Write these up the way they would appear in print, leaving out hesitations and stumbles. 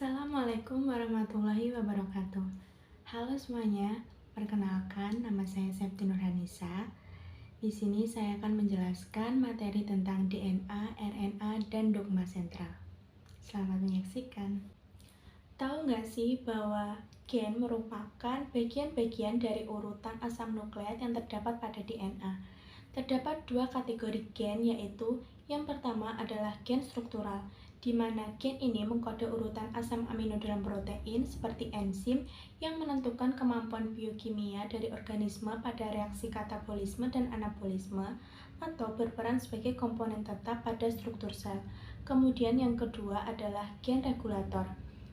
Assalamualaikum warahmatullahi wabarakatuh. Halo semuanya, perkenalkan nama saya Septi Nurhanisa. Di sini saya akan menjelaskan materi tentang DNA, RNA, dan dogma sentral. Selamat menyaksikan. Tahu nggak sih bahwa gen merupakan bagian-bagian dari urutan asam nukleat yang terdapat pada DNA? Terdapat dua kategori gen, yaitu yang pertama adalah gen struktural, di mana gen ini mengkode urutan asam amino dalam protein seperti enzim yang menentukan kemampuan biokimia dari organisme pada reaksi katabolisme dan anabolisme atau berperan sebagai komponen tetap pada struktur sel. Kemudian yang kedua adalah gen regulator.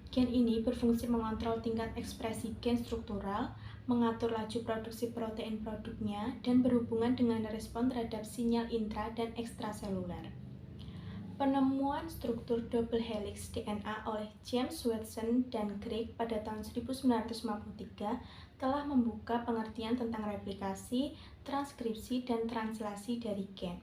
Gen ini berfungsi mengontrol tingkat ekspresi gen struktural, mengatur laju produksi protein produknya, dan berhubungan dengan respon terhadap sinyal intra dan ekstraseluler. Penemuan struktur double helix DNA oleh James Watson dan Crick pada tahun 1953 telah membuka pengertian tentang replikasi, transkripsi, dan translasi dari gen.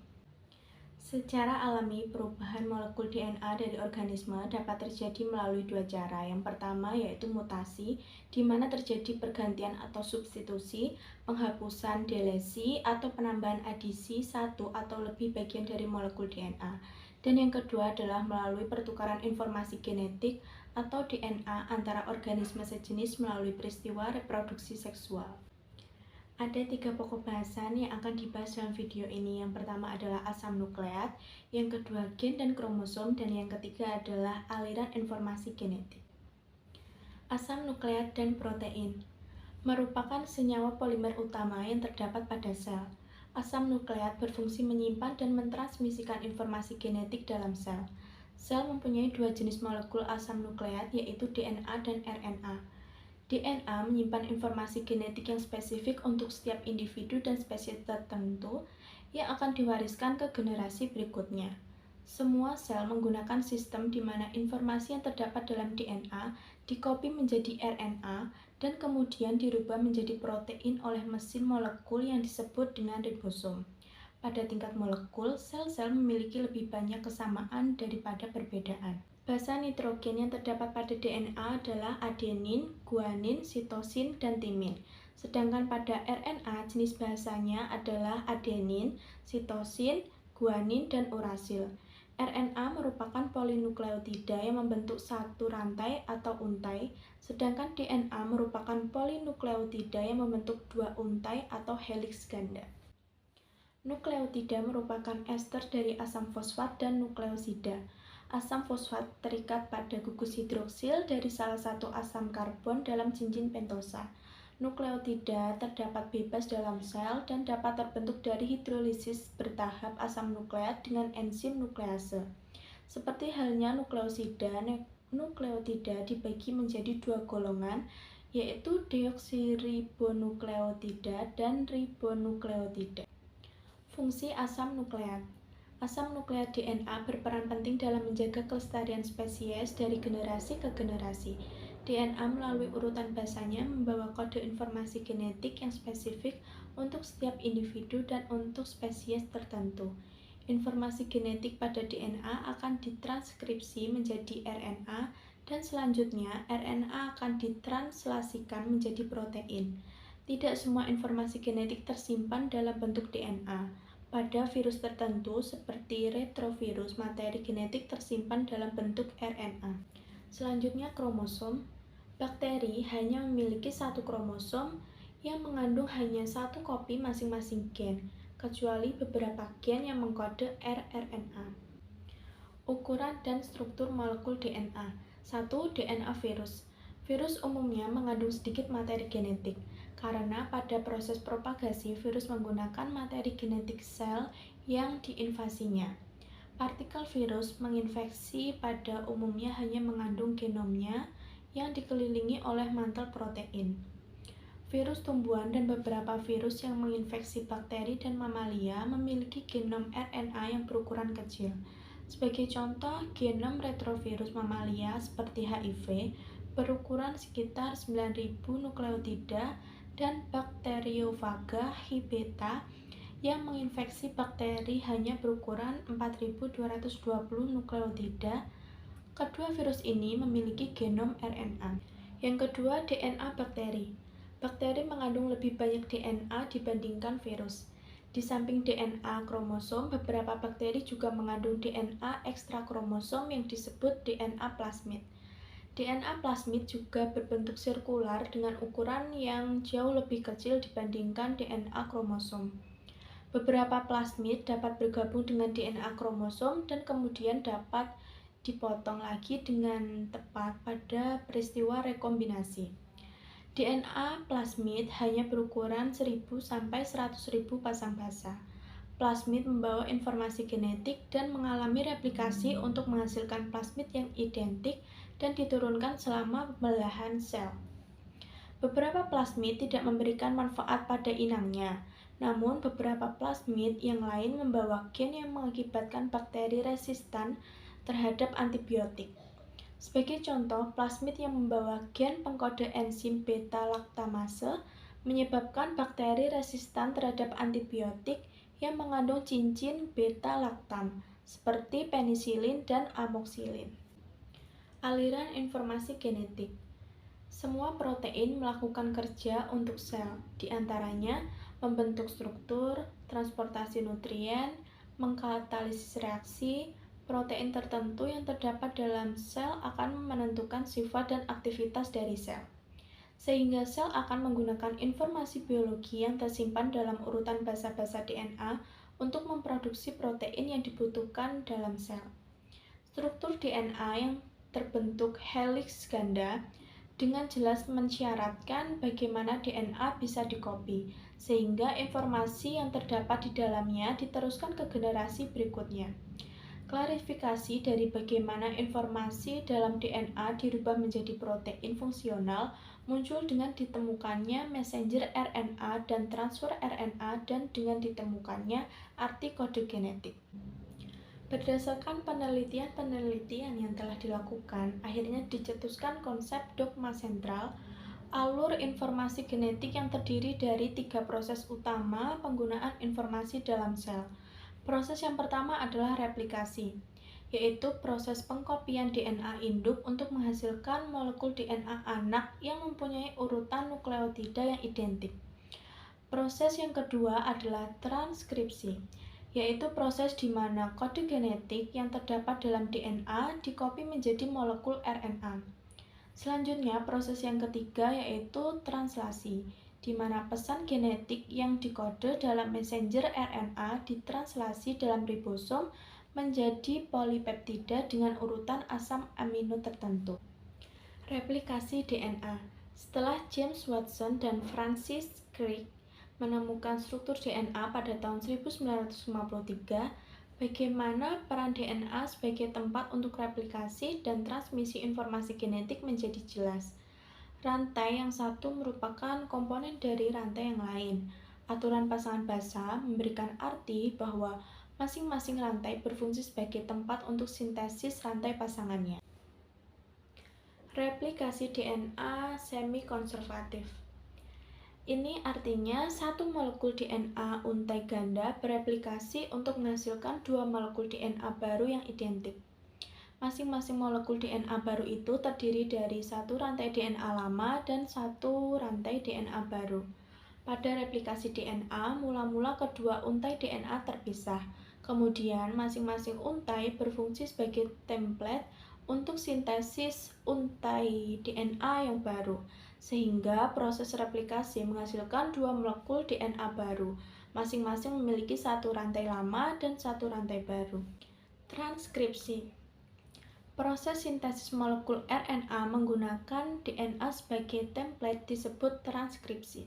Secara alami, perubahan molekul DNA dari organisme dapat terjadi melalui dua cara. Yang pertama yaitu mutasi, di mana terjadi pergantian atau substitusi, penghapusan delesi, atau penambahan adisi satu atau lebih bagian dari molekul DNA. Dan yang kedua adalah melalui pertukaran informasi genetik atau DNA antara organisme sejenis melalui peristiwa reproduksi seksual. Ada tiga pokok bahasan yang akan dibahas dalam video ini. Yang pertama adalah asam nukleat, yang kedua gen dan kromosom, dan yang ketiga adalah aliran informasi genetik. Asam nukleat dan protein merupakan senyawa polimer utama yang terdapat pada sel. Asam nukleat berfungsi menyimpan dan mentransmisikan informasi genetik dalam sel. Sel mempunyai dua jenis molekul asam nukleat, yaitu DNA dan RNA. DNA menyimpan informasi genetik yang spesifik untuk setiap individu dan spesies tertentu yang akan diwariskan ke generasi berikutnya. Semua sel menggunakan sistem di mana informasi yang terdapat dalam DNA dikopi menjadi RNA dan kemudian dirubah menjadi protein oleh mesin molekul yang disebut dengan ribosom. Pada tingkat molekul, sel-sel memiliki lebih banyak kesamaan daripada perbedaan. Basa nitrogen yang terdapat pada DNA adalah adenin, guanin, sitosin, dan timin. Sedangkan pada RNA, jenis basanya adalah adenin, sitosin, guanin, dan urasil. RNA merupakan polinukleotida yang membentuk satu rantai atau untai, sedangkan DNA merupakan polinukleotida yang membentuk dua untai atau heliks ganda. Nukleotida merupakan ester dari asam fosfat dan nukleosida. Asam fosfat terikat pada gugus hidroksil dari salah satu asam karbon dalam cincin pentosa. Nukleotida terdapat bebas dalam sel dan dapat terbentuk dari hidrolisis bertahap asam nukleat dengan enzim nuklease. Seperti halnya nukleosida, nukleotida dibagi menjadi dua golongan, yaitu deoksiribonukleotida dan ribonukleotida. Fungsi asam nukleat. Asam nukleat DNA berperan penting dalam menjaga kelestarian spesies dari generasi ke generasi. DNA melalui urutan basanya membawa kode informasi genetik yang spesifik untuk setiap individu dan untuk spesies tertentu. Informasi genetik pada DNA akan ditranskripsi menjadi RNA dan selanjutnya RNA akan ditranslasikan menjadi protein. Tidak semua informasi genetik tersimpan dalam bentuk DNA. Pada virus tertentu seperti retrovirus, materi genetik tersimpan dalam bentuk RNA. Selanjutnya kromosom. Bakteri hanya memiliki satu kromosom yang mengandung hanya satu kopi masing-masing gen, kecuali beberapa gen yang mengkode rRNA. Ukuran dan struktur molekul DNA. 1. DNA virus. Virus umumnya mengandung sedikit materi genetik, karena pada proses propagasi virus menggunakan materi genetik sel yang diinvasinya. Partikel virus menginfeksi pada umumnya hanya mengandung genomnya yang dikelilingi oleh mantel protein. Virus tumbuhan dan beberapa virus yang menginfeksi bakteri dan mamalia memiliki genom RNA yang berukuran kecil. Sebagai contoh, genom retrovirus mamalia seperti HIV berukuran sekitar 9.000 nukleotida dan bakteriofaga H. beta yang menginfeksi bakteri hanya berukuran 4.220 nukleotida. Kedua virus ini memiliki genom RNA. Yang kedua, DNA bakteri. Bakteri mengandung lebih banyak DNA dibandingkan virus. Di samping DNA kromosom, beberapa bakteri juga mengandung DNA ekstra kromosom yang disebut DNA plasmid. DNA plasmid juga berbentuk sirkular dengan ukuran yang jauh lebih kecil dibandingkan DNA kromosom. Beberapa plasmid dapat bergabung dengan DNA kromosom dan kemudian dapat dipotong lagi dengan tepat pada peristiwa rekombinasi. DNA plasmid hanya berukuran 1000 sampai 100.000 pasang basa. Plasmid membawa informasi genetik dan mengalami replikasi untuk menghasilkan plasmid yang identik dan diturunkan selama pembelahan sel. Beberapa plasmid tidak memberikan manfaat pada inangnya, namun beberapa plasmid yang lain membawa gen yang mengakibatkan bakteri resistan terhadap antibiotik. Sebagai contoh, plasmid yang membawa gen pengkode enzim beta-laktamase menyebabkan bakteri resistan terhadap antibiotik yang mengandung cincin beta-laktam, seperti penisilin dan amoksilin. Aliran informasi genetik. Semua protein melakukan kerja untuk sel, diantaranya membentuk struktur, transportasi nutrien, mengkatalisis reaksi. Protein tertentu yang terdapat dalam sel akan menentukan sifat dan aktivitas dari sel. Sehingga sel akan menggunakan informasi biologi yang tersimpan dalam urutan basa-basa DNA untuk memproduksi protein yang dibutuhkan dalam sel. Struktur DNA yang terbentuk heliks ganda dengan jelas mensyaratkan bagaimana DNA bisa dikopi, sehingga informasi yang terdapat di dalamnya diteruskan ke generasi berikutnya. Klarifikasi dari bagaimana informasi dalam DNA dirubah menjadi protein fungsional muncul dengan ditemukannya messenger RNA dan transfer RNA dan dengan ditemukannya arti kode genetik. Berdasarkan penelitian-penelitian yang telah dilakukan, akhirnya dicetuskan konsep dogma sentral, alur informasi genetik yang terdiri dari 3 proses utama penggunaan informasi dalam sel. Proses yang pertama adalah replikasi, yaitu proses pengkopian DNA induk untuk menghasilkan molekul DNA anak yang mempunyai urutan nukleotida yang identik. Proses yang kedua adalah transkripsi, yaitu proses di mana kode genetik yang terdapat dalam DNA dikopi menjadi molekul RNA. Selanjutnya, proses yang ketiga yaitu translasi, di mana pesan genetik yang dikode dalam messenger RNA ditranslasi dalam ribosom menjadi polipeptida dengan urutan asam amino tertentu. Replikasi DNA. Setelah James Watson dan Francis Crick menemukan struktur DNA pada tahun 1953, bagaimana peran DNA sebagai tempat untuk replikasi dan transmisi informasi genetik menjadi jelas. Rantai yang satu merupakan komponen dari rantai yang lain. Aturan pasangan basa memberikan arti bahwa masing-masing rantai berfungsi sebagai tempat untuk sintesis rantai pasangannya. Replikasi DNA semi-konservatif. Ini artinya satu molekul DNA untai ganda bereplikasi untuk menghasilkan 2 molekul DNA baru yang identik. Masing-masing molekul DNA baru itu terdiri dari satu rantai DNA lama dan satu rantai DNA baru. Pada replikasi DNA, mula-mula kedua untai DNA terpisah. Kemudian, masing-masing untai berfungsi sebagai template untuk sintesis untai DNA yang baru, sehingga proses replikasi menghasilkan 2 molekul DNA baru, masing-masing memiliki satu rantai lama dan satu rantai baru. Transkripsi. Proses sintesis molekul RNA menggunakan DNA sebagai template disebut transkripsi.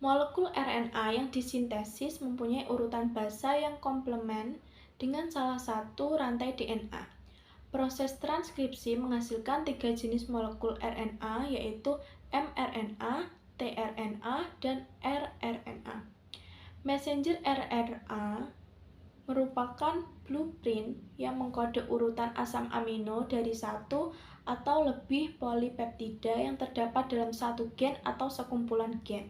Molekul RNA yang disintesis mempunyai urutan basa yang komplement dengan salah satu rantai DNA. Proses transkripsi menghasilkan 3 jenis molekul RNA yaitu mRNA, tRNA, dan rRNA. Messenger RNA merupakan blueprint yang mengkode urutan asam amino dari satu atau lebih polipeptida yang terdapat dalam satu gen atau sekumpulan gen.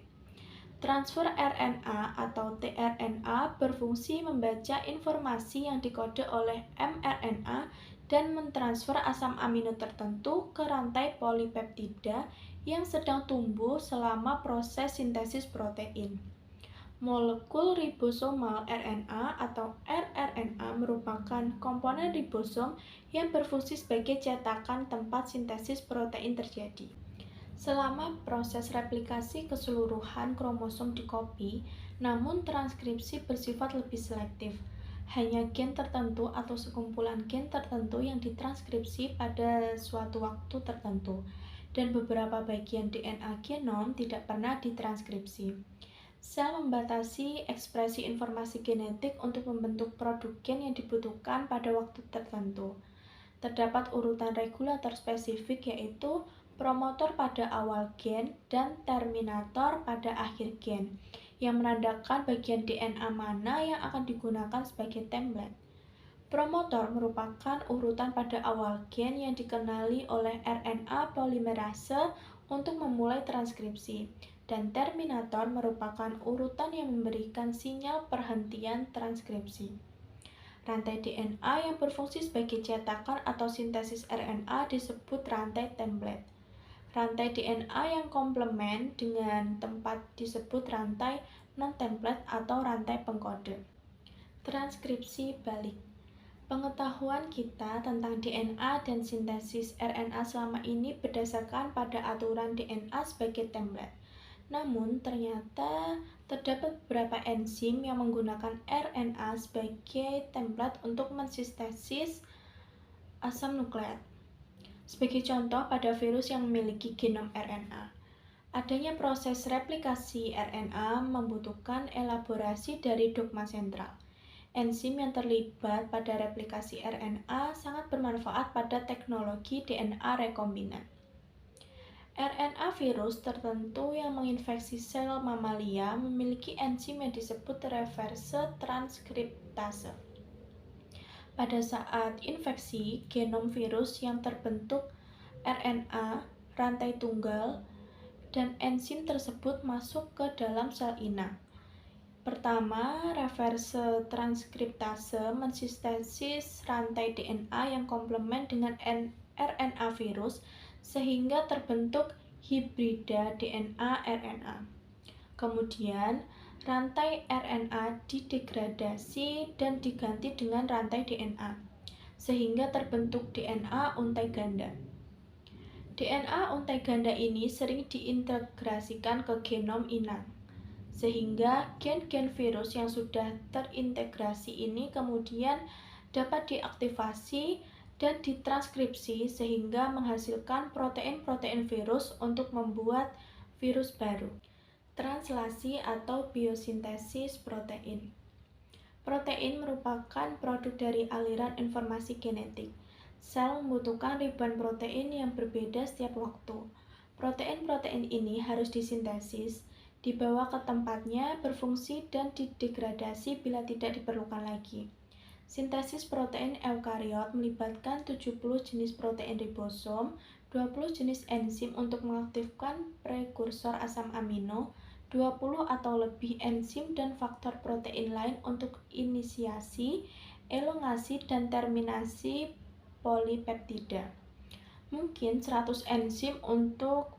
Transfer RNA atau tRNA berfungsi membaca informasi yang dikode oleh mRNA dan mentransfer asam amino tertentu ke rantai polipeptida yang sedang tumbuh selama proses sintesis protein. Molekul ribosomal RNA atau rRNA merupakan komponen ribosom yang berfungsi sebagai cetakan tempat sintesis protein terjadi. Selama proses replikasi keseluruhan kromosom dikopi, namun transkripsi bersifat lebih selektif. Hanya gen tertentu atau sekumpulan gen tertentu yang ditranskripsi pada suatu waktu tertentu, dan beberapa bagian DNA genom tidak pernah ditranskripsi. Sel membatasi ekspresi informasi genetik untuk membentuk produk gen yang dibutuhkan pada waktu tertentu. Terdapat urutan regulator spesifik, yaitu promotor pada awal gen dan terminator pada akhir gen, yang menandakan bagian DNA mana yang akan digunakan sebagai template. Promotor merupakan urutan pada awal gen yang dikenali oleh RNA polimerase untuk memulai transkripsi, dan terminator merupakan urutan yang memberikan sinyal perhentian transkripsi. Rantai DNA yang berfungsi sebagai cetakan atau sintesis RNA disebut rantai template. Rantai DNA yang komplement dengan tempat disebut rantai non-template atau rantai pengkode. Transkripsi balik. Pengetahuan kita tentang DNA dan sintesis RNA selama ini berdasarkan pada aturan DNA sebagai template. Namun, ternyata terdapat beberapa enzim yang menggunakan RNA sebagai template untuk mensintesis asam nukleat. Sebagai contoh, pada virus yang memiliki genom RNA, adanya proses replikasi RNA membutuhkan elaborasi dari dogma sentral. Enzim yang terlibat pada replikasi RNA sangat bermanfaat pada teknologi DNA rekombinan. RNA virus tertentu yang menginfeksi sel mamalia memiliki enzim yang disebut reverse transkriptase. Pada saat infeksi genom virus yang terbentuk RNA rantai tunggal dan enzim tersebut masuk ke dalam sel inang. Pertama, reverse transkriptase mensintesis rantai DNA yang komplement dengan RNA virus sehingga terbentuk hibrida DNA RNA. Kemudian, rantai RNA didegradasi dan diganti dengan rantai DNA, sehingga terbentuk DNA untai ganda. DNA untai ganda ini sering diintegrasikan ke genom inang, sehingga gen-gen virus yang sudah terintegrasi ini kemudian dapat diaktifasi dan ditranskripsi sehingga menghasilkan protein-protein virus untuk membuat virus baru. Translasi atau biosintesis protein. Protein merupakan produk dari aliran informasi genetik. Sel membutuhkan ribuan protein yang berbeda setiap waktu. Protein-protein ini harus disintesis, dibawa ke tempatnya, berfungsi, dan didegradasi bila tidak diperlukan lagi. Sintesis protein eukariot melibatkan 70 jenis protein ribosom, 20 jenis enzim untuk mengaktifkan prekursor asam amino, 20 atau lebih enzim dan faktor protein lain untuk inisiasi, elongasi, dan terminasi polipeptida. Mungkin 100 enzim untuk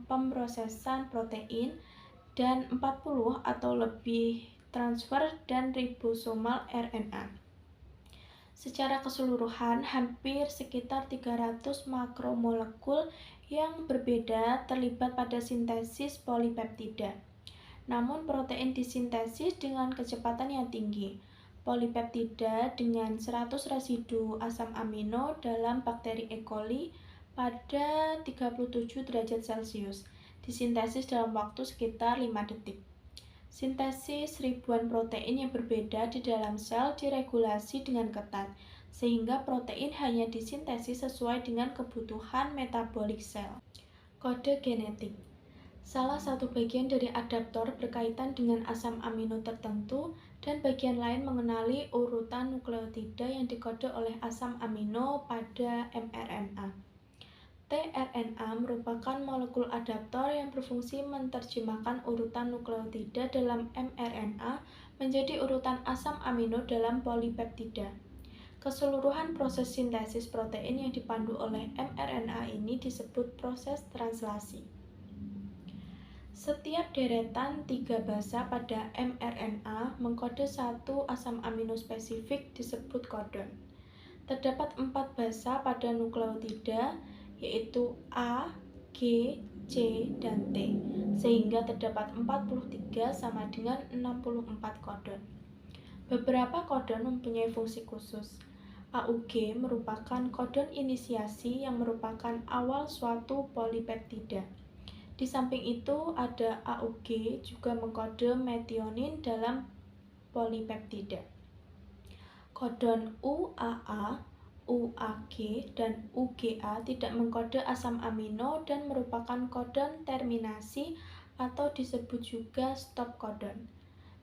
pemrosesan protein dan 40 atau lebih transfer dan ribosomal RNA. Secara keseluruhan, hampir sekitar 300 makromolekul yang berbeda terlibat pada sintesis polipeptida. Namun protein disintesis dengan kecepatan yang tinggi. Polipeptida dengan 100 residu asam amino dalam bakteri E. coli pada 37 derajat Celcius disintesis dalam waktu sekitar 5 detik. Sintesis ribuan protein yang berbeda di dalam sel diregulasi dengan ketat, sehingga protein hanya disintesis sesuai dengan kebutuhan metabolik sel. Kode genetik. Salah satu bagian dari adaptor berkaitan dengan asam amino tertentu dan bagian lain mengenali urutan nukleotida yang dikode oleh asam amino pada mRNA. tRNA merupakan molekul adaptor yang berfungsi menerjemahkan urutan nukleotida dalam mRNA menjadi urutan asam amino dalam polipeptida. Keseluruhan proses sintesis protein yang dipandu oleh mRNA ini disebut proses translasi. Setiap deretan 3 basa pada mRNA mengkode satu asam amino spesifik disebut kodon. Terdapat 4 basa pada nukleotida, yaitu A, G, C, dan T, sehingga terdapat 43 sama dengan 64 kodon. Beberapa kodon mempunyai fungsi khusus. AUG merupakan kodon inisiasi yang merupakan awal suatu polipeptida. Di samping itu, ada AUG juga mengkode metionin dalam polipeptida. Kodon UAA, UAG, dan UGA tidak mengkode asam amino dan merupakan kodon terminasi atau disebut juga stop kodon.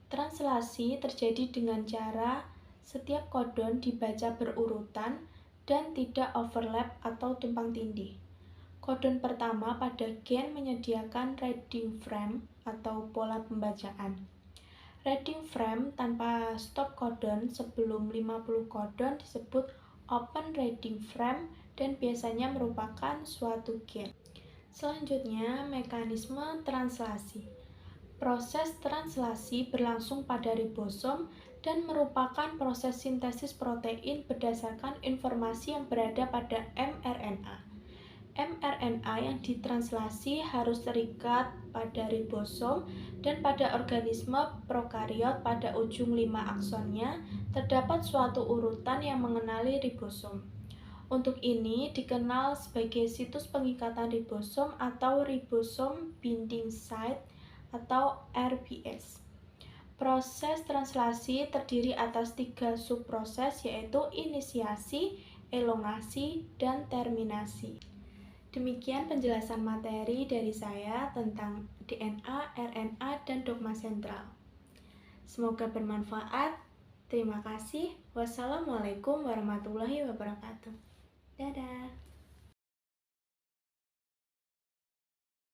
Translasi terjadi dengan cara setiap kodon dibaca berurutan dan tidak overlap atau tumpang tindih. Kodon pertama pada gen menyediakan reading frame atau pola pembacaan. Reading frame tanpa stop kodon sebelum 50 kodon disebut open reading frame dan biasanya merupakan suatu gen. Selanjutnya, mekanisme translasi. Proses translasi berlangsung pada ribosom dan merupakan proses sintesis protein berdasarkan informasi yang berada pada mRNA. mRNA yang ditranslasi harus terikat pada ribosom dan pada organisme prokariot pada ujung 5 aksonnya terdapat suatu urutan yang mengenali ribosom. Untuk ini dikenal sebagai situs pengikatan ribosom atau ribosome binding site atau RBS. Proses translasi terdiri atas 3 subproses, yaitu inisiasi, elongasi, dan terminasi. Demikian penjelasan materi dari saya tentang DNA, RNA, dan dogma sentral. Semoga bermanfaat. Terima kasih. Wassalamualaikum warahmatullahi wabarakatuh. Dadah.